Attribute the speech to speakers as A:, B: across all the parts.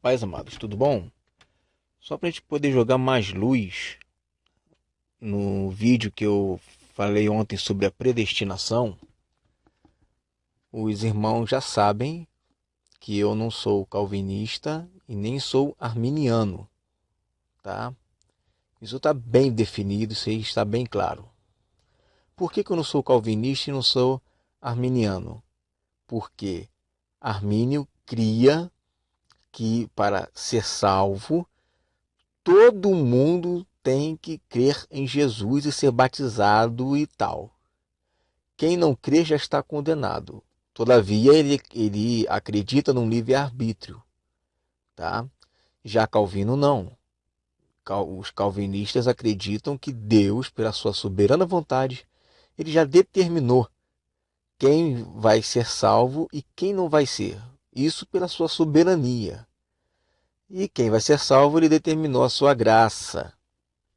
A: Paz, amados, tudo bom? Só para a gente poder jogar mais luz no vídeo que eu falei ontem sobre a predestinação, os irmãos já sabem que eu não sou calvinista e nem sou arminiano, tá? Isso está bem definido, isso aí está bem claro. Por que eu não sou calvinista e não sou arminiano? Porque Armínio cria que para ser salvo todo mundo tem que crer em Jesus e ser batizado e tal. Quem não crê já está condenado. Todavia, ele acredita num livre-arbítrio. Tá? Já Calvino não. Os calvinistas acreditam que Deus, pela sua soberana vontade, ele já determinou quem vai ser salvo e quem não vai ser. Isso pela sua soberania. E quem vai ser salvo, ele determinou a sua graça.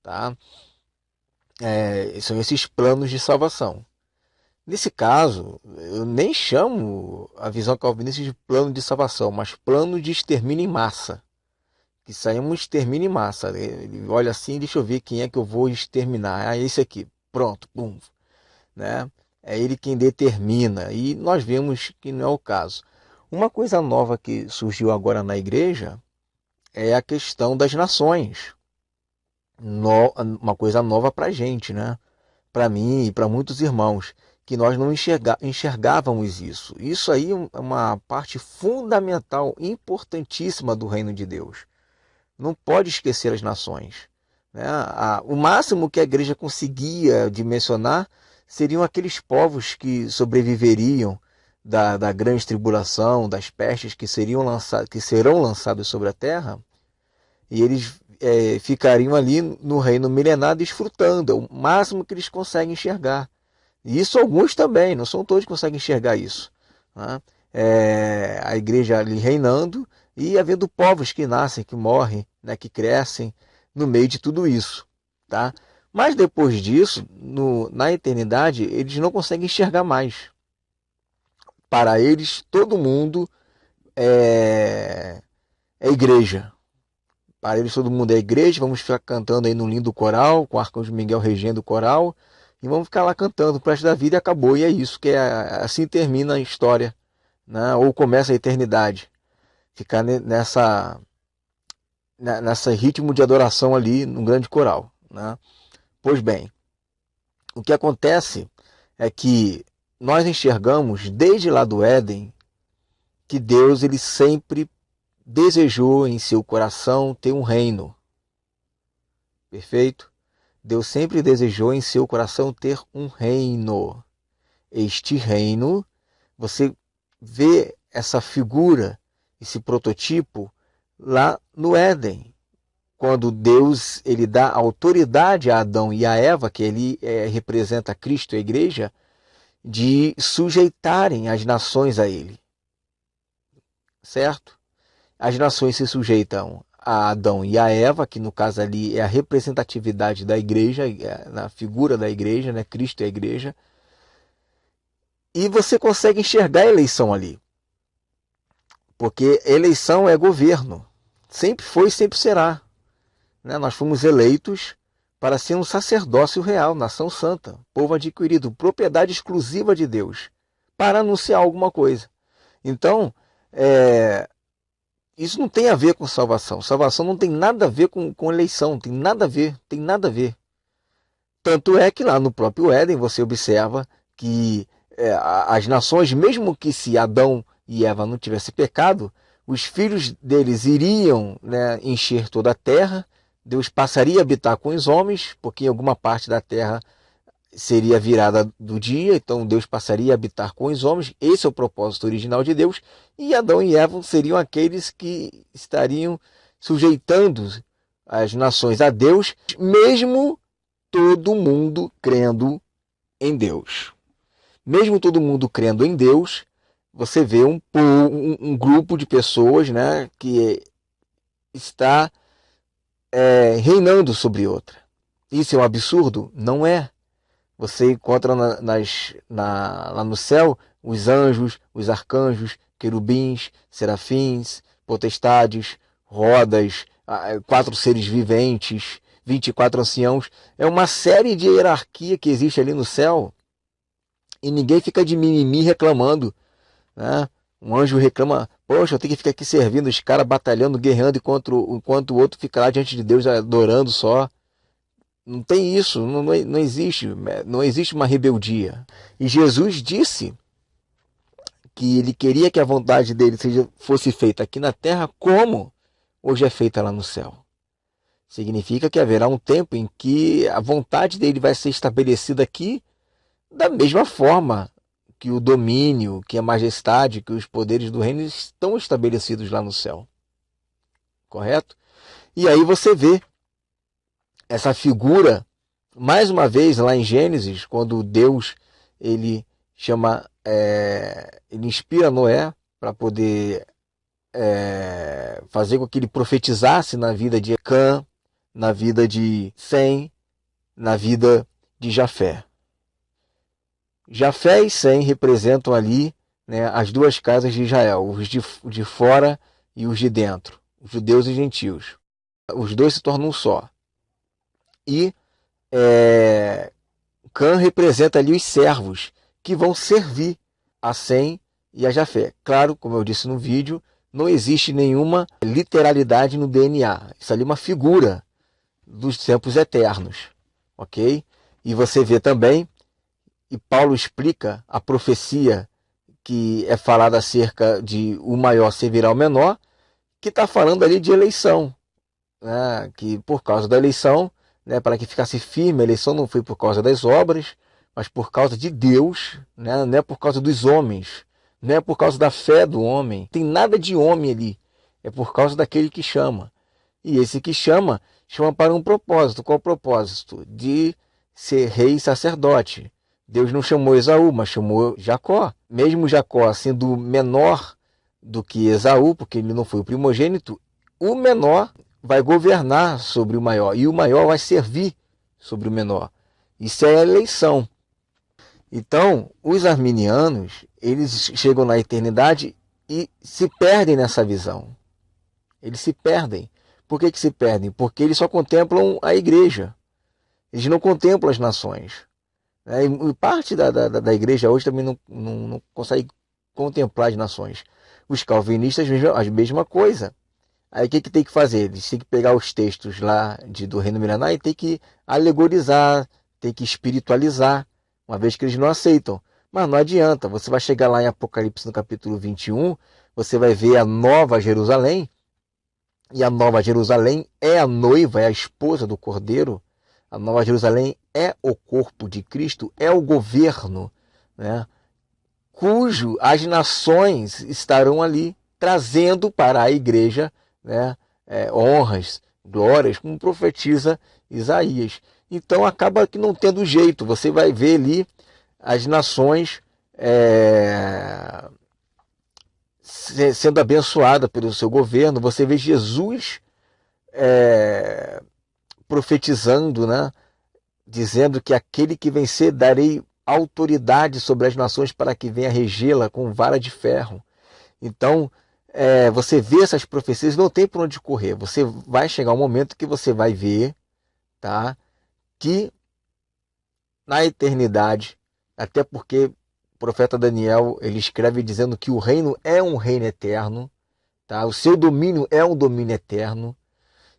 A: Tá? São esses planos de salvação. Nesse caso, eu nem chamo a visão calvinista de plano de salvação, mas plano de extermínio em massa. Que isso aí é um extermínio em massa. Ele olha assim, deixa eu ver quem é que eu vou exterminar. Ah, esse aqui. Pronto, pum. Né? É ele quem determina. E nós vemos que não é o caso. Uma coisa nova que surgiu agora na igreja é a questão das nações. Uma coisa nova para a gente, né? Para mim e para muitos irmãos, que nós não enxergávamos isso. Isso aí é uma parte fundamental, importantíssima do reino de Deus. Não pode esquecer as nações. Né? O máximo que a igreja conseguia dimensionar seriam aqueles povos que sobreviveriam da grande tribulação, das pestes que serão lançados sobre a terra, e eles ficariam ali no reino milenar desfrutando. É o máximo que eles conseguem enxergar. E isso alguns também, não são todos que conseguem enxergar isso. Né? A igreja ali reinando e havendo povos que nascem, que morrem, né, que crescem no meio de tudo isso. Tá? Mas depois disso, na eternidade, eles não conseguem enxergar mais. Para eles, todo mundo é igreja. Para eles, todo mundo é igreja. Vamos ficar cantando aí no lindo coral, com o Arcanjo Miguel regendo o coral. E vamos ficar lá cantando pro resto da vida e acabou. E é isso, assim termina a história, né? Ou começa a eternidade. Ficar nessa ritmo de adoração ali no grande coral. Né? Pois bem, o que acontece é que nós enxergamos desde lá do Éden que Deus ele sempre desejou em seu coração ter um reino. Perfeito? Deus sempre desejou em seu coração ter um reino. Este reino, você vê essa figura, esse prototipo lá no Éden, quando Deus ele dá autoridade a Adão e a Eva, que ele representa Cristo e a igreja, de sujeitarem as nações a ele. Certo? As nações se sujeitam a Adão e a Eva, que no caso ali é a representatividade da igreja, na figura da igreja, né? Cristo é a igreja. E você consegue enxergar a eleição ali. Porque eleição é governo. Sempre foi e sempre será. Né? Nós fomos eleitos para ser um sacerdócio real, nação santa, povo adquirido, propriedade exclusiva de Deus, para anunciar alguma coisa. Então, isso não tem a ver com salvação. Salvação não tem nada a ver com eleição, não tem nada a ver, tem nada a ver. Tanto é que lá no próprio Éden você observa que as nações, mesmo que se Adão e Eva não tivessem pecado, os filhos deles iriam, né, encher toda a terra, Deus passaria a habitar com os homens, porque em alguma parte da terra seria a virada do dia, então Deus passaria a habitar com os homens, esse é o propósito original de Deus, e Adão e Eva seriam aqueles que estariam sujeitando as nações a Deus, mesmo todo mundo crendo em Deus. Mesmo todo mundo crendo em Deus, você vê um grupo de pessoas, né, que está reinando sobre outra. Isso é um absurdo? Não é. Você encontra lá no céu os anjos, os arcanjos, querubins, serafins, potestades, rodas, 4 seres viventes, 24 anciãos. É uma série de hierarquia que existe ali no céu e ninguém fica de mimimi reclamando, né? Um anjo reclama, poxa, eu tenho que ficar aqui servindo os caras, batalhando, guerreando, enquanto o outro fica lá diante de Deus adorando só. Não tem isso, não existe, não existe uma rebeldia. E Jesus disse que ele queria que a vontade dele fosse feita aqui na terra como hoje é feita lá no céu. Significa que haverá um tempo em que a vontade dele vai ser estabelecida aqui da mesma forma que o domínio, que a majestade, que os poderes do reino estão estabelecidos lá no céu. Correto? E aí você vê essa figura, mais uma vez lá em Gênesis, quando Deus ele chama, ele inspira Noé para poder fazer com que ele profetizasse na vida de Cã, na vida de Sem, na vida de Jafé. Jafé e Sem representam ali, né, as duas casas de Israel, os de fora e os de dentro, os judeus e gentios. Os dois se tornam um só. E Cã representa ali os servos que vão servir a Sem e a Jafé. Claro, como eu disse no vídeo, não existe nenhuma literalidade no DNA. Isso ali é uma figura dos tempos eternos, ok? E você vê também, e Paulo explica a profecia que é falada acerca de o maior servirá ao menor, que está falando ali de eleição, né? Que por causa da eleição, né, para que ficasse firme, a eleição não foi por causa das obras, mas por causa de Deus, né? Não é por causa dos homens, não é por causa da fé do homem, tem nada de homem ali, é por causa daquele que chama. E esse que chama para um propósito. Qual o propósito? De ser rei e sacerdote. Deus não chamou Esaú, mas chamou Jacó. Mesmo Jacó sendo menor do que Esaú, porque ele não foi o primogênito, o menor vai governar sobre o maior, e o maior vai servir sobre o menor. Isso é a eleição. Então, os arminianos, eles chegam na eternidade e se perdem nessa visão. Eles se perdem. Por que se perdem? Porque eles só contemplam a igreja. Eles não contemplam as nações. E parte da igreja hoje também não consegue contemplar as nações. Os calvinistas, a mesma coisa. Aí o que tem que fazer? Eles têm que pegar os textos lá do reino milenar e tem que alegorizar, tem que espiritualizar, uma vez que eles não aceitam. Mas não adianta, você vai chegar lá em Apocalipse no capítulo 21, você vai ver a Nova Jerusalém, e a Nova Jerusalém é a noiva, é a esposa do Cordeiro. A Nova Jerusalém é o corpo de Cristo, é o governo, né, cujo as nações estarão ali trazendo para a igreja, né, honras, glórias, como profetiza Isaías. Então acaba que não tendo jeito, você vai ver ali as nações sendo abençoada pelo seu governo. Você vê Jesus profetizando, né, dizendo que aquele que vencer darei autoridade sobre as nações para que venha regê-la com vara de ferro. Então, você vê essas profecias, não tem por onde correr. Você vai chegar um momento que você vai ver, tá, que na eternidade, até porque o profeta Daniel ele escreve dizendo que o reino é um reino eterno, tá? O seu domínio é um domínio eterno.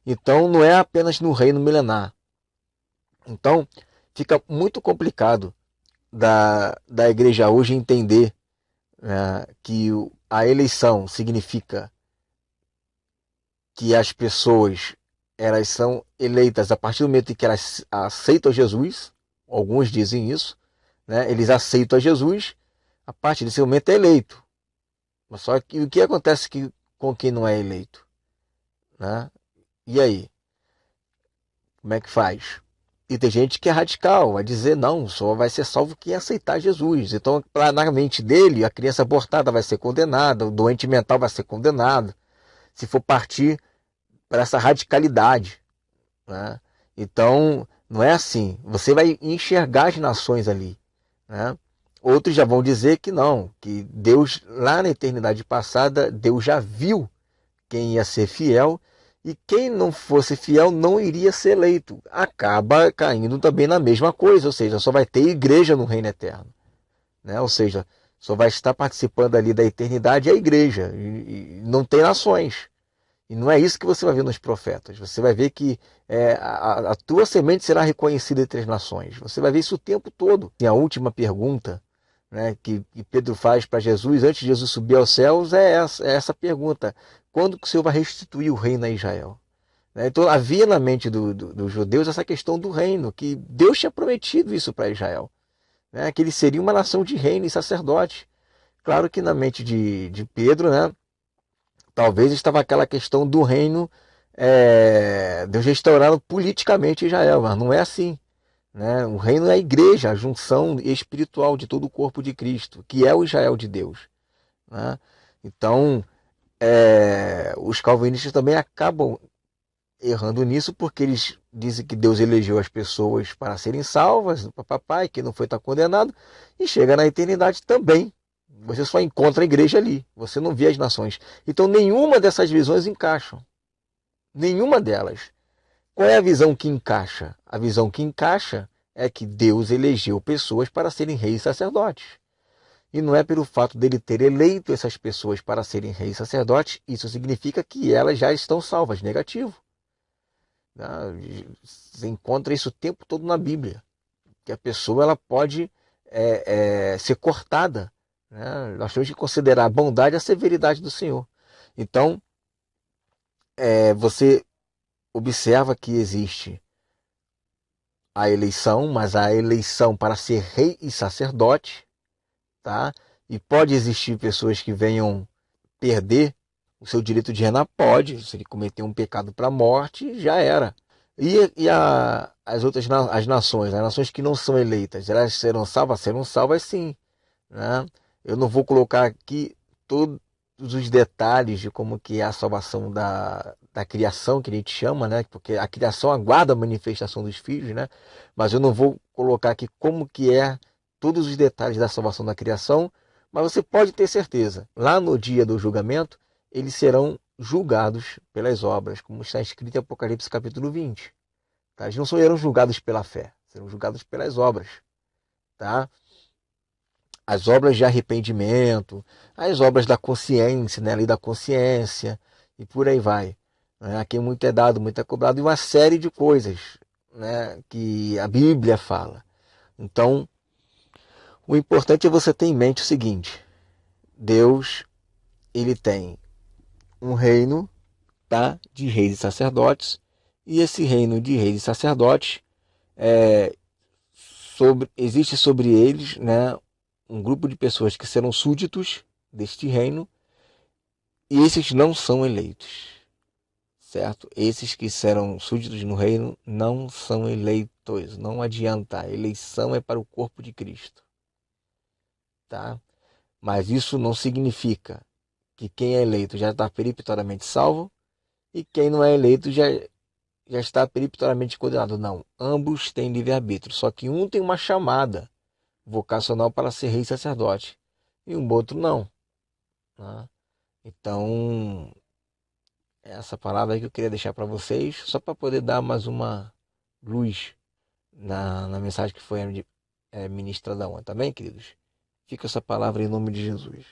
A: Então não é apenas no reino milenar. Então fica muito complicado da igreja hoje entender, né, que a eleição significa que as pessoas elas são eleitas a partir do momento em que elas aceitam Jesus. Alguns dizem isso, né? Eles aceitam a Jesus, a partir desse momento é eleito. Mas só que o que acontece com quem não é eleito, né? E aí? Como é que faz? E tem gente que é radical, vai dizer não, só vai ser salvo quem aceitar Jesus. Então, na mente dele, a criança abortada vai ser condenada, o doente mental vai ser condenado, se for partir para essa radicalidade, né? Então, não é assim. Você vai enxergar as nações ali, né? Outros já vão dizer que não, que Deus, lá na eternidade passada, Deus já viu quem ia ser fiel, e quem não fosse fiel não iria ser eleito. Acaba caindo também na mesma coisa, ou seja, só vai ter igreja no reino eterno, né? Ou seja, só vai estar participando ali da eternidade a igreja, e não tem nações. E não é isso que você vai ver nos profetas. Você vai ver que a tua semente será reconhecida entre as nações. Você vai ver isso o tempo todo. E a última pergunta, né, que Pedro faz para Jesus, antes de Jesus subir aos céus, é essa pergunta. Quando que o Senhor vai restituir o reino a Israel? Né? Então havia na mente dos judeus essa questão do reino, que Deus tinha prometido isso para Israel, né, que ele seria uma nação de reino e sacerdote. Claro que na mente de Pedro, né, talvez estava aquela questão do reino, Deus restaurando politicamente Israel, mas não é assim, né? O reino é a igreja, a junção espiritual de todo o corpo de Cristo, que é o Israel de Deus, né? Então, os calvinistas também acabam errando nisso, porque eles dizem que Deus elegeu as pessoas para serem salvas, papai, que não foi estar condenado, e chega na eternidade também. Você só encontra a igreja ali, você não vê as nações. Então nenhuma dessas visões encaixam. Nenhuma delas. Qual é a visão que encaixa? A visão que encaixa é que Deus elegeu pessoas para serem reis e sacerdotes. E não é pelo fato dele ter eleito essas pessoas para serem reis e sacerdotes, isso significa que elas já estão salvas. Negativo. Você encontra isso o tempo todo na Bíblia, que a pessoa ela pode ser cortada, né? Nós temos que considerar a bondade e a severidade do Senhor. Então, você observa que existe a eleição, mas a eleição para ser rei e sacerdote, tá? E pode existir pessoas que venham perder o seu direito de reinar, pode, se ele cometer um pecado para a morte, já era. As outras as nações que não são eleitas, elas serão salvas sim, né? Eu não vou colocar aqui todos os detalhes de como que é a salvação da criação, que a gente chama, né? Porque a criação aguarda a manifestação dos filhos, né? Mas eu não vou colocar aqui como que é todos os detalhes da salvação da criação, mas você pode ter certeza, lá no dia do julgamento, eles serão julgados pelas obras, como está escrito em Apocalipse capítulo 20. Tá? Eles não serão julgados pela fé, serão julgados pelas obras. Tá? As obras de arrependimento, as obras da consciência, né? A lei da consciência, e por aí vai. Né? A quem muito é dado, muito é cobrado, e uma série de coisas, né? Que a Bíblia fala. Então, o importante é você ter em mente o seguinte: Deus, ele tem um reino, tá? De reis e sacerdotes, e esse reino de reis e sacerdotes existe sobre eles, né, um grupo de pessoas que serão súditos deste reino, e esses não são eleitos, certo? Esses que serão súditos no reino não são eleitos, não adianta, a eleição é para o corpo de Cristo, tá? Mas isso não significa que quem é eleito já está peremptoriamente salvo e quem não é eleito já está peremptoriamente condenado. Não, ambos têm livre-arbítrio, só que um tem uma chamada vocacional para ser rei e sacerdote, e um outro não. Né? Então, essa palavra aí que eu queria deixar para vocês, só para poder dar mais uma luz na mensagem que foi ministrada ontem, tá bem, queridos? Fica essa palavra em nome de Jesus.